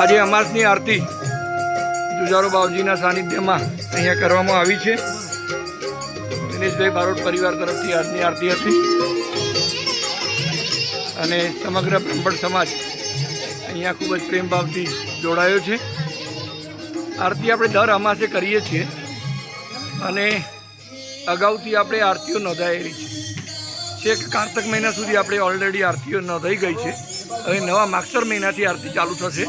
આજે અમાસની આરતી જુજારો બાવજીના સાનિધ્યમાં અહીંયા કરવામાં આવી છે। દિનેશભાઈ બારોટ પરિવાર તરફથી આજની આરતી હતી અને સમગ્ર બ્રાહ્મણ સમાજ અહીંયા ખૂબ જ પ્રેમ ભાવથી જોડાયો છે। આરતી આપણે દર અમાસે કરીએ છીએ અને અગાઉથી આપણે આરતીઓ નોંધાયેલી છે। છેક કારતક મહિના સુધી આપણે ઓલરેડી આરતીઓ નોંધાઈ ગઈ છે। હવે નવા માગસર મહિનાથી આરતી ચાલુ થશે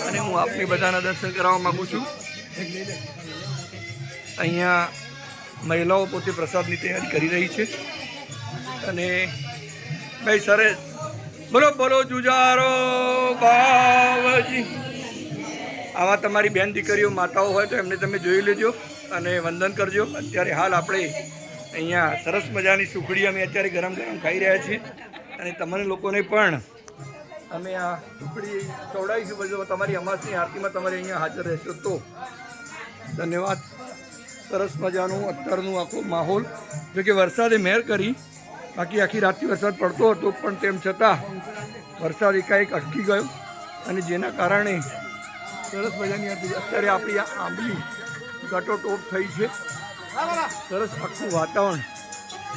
અને હું આપને બધાના દર્શન કરાવવા માગું છું। અહીંયા મહિલાઓ પોતે પ્રસાદની તૈયારી કરી રહી છે અને ભાઈ સરે બોલો બોલો જુજારો બાવજી। આવા તમારી બેન દીકરીઓ માતાઓ હોય તો એમને તમે જોઈ લેજો અને વંદન કરજો। અત્યારે હાલ આપણે અહીંયા સરસ મજાની સુખડી અમે અત્યારે ગરમ ગરમ ખાઈ રહ્યા છીએ અને તમને લોકોને પણ અમે આ સુખડી ખવડાવીશું। બધું તમારી અમાસની આરતીમાં તમારે અહીંયા હાજર રહેશો તો ધન્યવાદ। સરસ મજાનું અત્યારનું આખો માહોલ, જો કે વરસાદે મહેર કરી, બાકી આખી રાતથી વરસાદ પડતો હતો પણ તેમ છતાં વરસાદ એકાએક અટકી ગયો અને જેના કારણે સરસ મજાની આરતી અત્યારે આપણી આ આંબલી ઘટોટોપ થઈ છે। સરસ આખું વાતાવરણ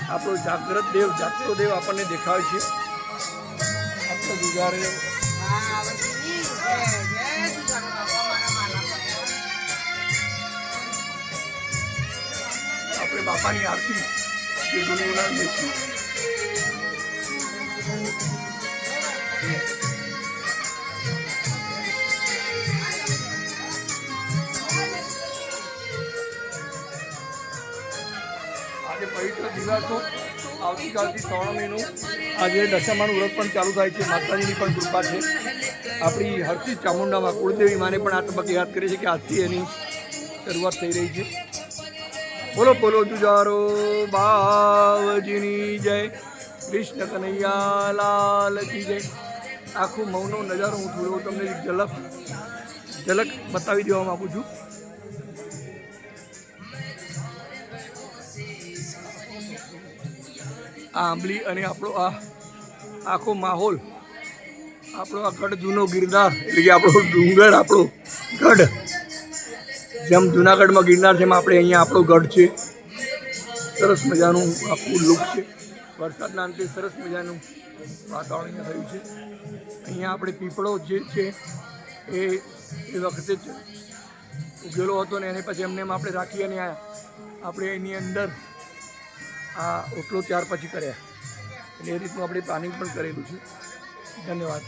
આપણો જાગ્રત દેવ જાગતો દેવ આપણને દેખાય છે। આપણો જુજારે આપણે બાપાની આરતી જે ગુનગુનાવીએ છીએ। આજે પવિત્ર દિવસો, આવતીકાલથી શ્રાવણ મહિનો, આજે દશામાનું વ્રત પણ ચાલુ થાય છે। માતાજીની પણ કૃપા છે। આપણી હરસિદ્ધ ચામુંડામાં કુળદેવી માને પણ આ તબક્કે યાદ કરીએ છીએ કે આજથી એની શરૂઆત થઈ રહી છે। બોલો બોલો જુજારો બાવજીની જય, કૃષ્ણ કનૈયા લાલ કી જય। આખું મૌનો નજારો હું થોડો તમને એક ઝલક બતાવી દેવા માગું છું। આ આંબલી અને આપણો આ આખો માહોલ, આપણો આ ગઢ જૂનો ગિરનાર એટલે કે આપણો ડુંગર, આપણો ગઢ, જેમ જુનાગઢમાં ગિરનાર છે એમ આપણે અહીંયા આપણો ગઢ છે। સરસ મજાનું આખું લુક છે। વરસાદના અંતે સરસ મજાનું વાતાવરણ અહીંયા થયું છે। અહીંયા આપણે પીપળો જે છે એ વખતે જ ઉગેલો હતો ને એને પછી એમને આપણે રાખી અને આપણે એની અંદર આ ઓટલો ત્યાર પછી કર્યા એટલે એ રીતનું આપણે પ્લાનિંગ પણ કરેલું છે। ધન્યવાદ।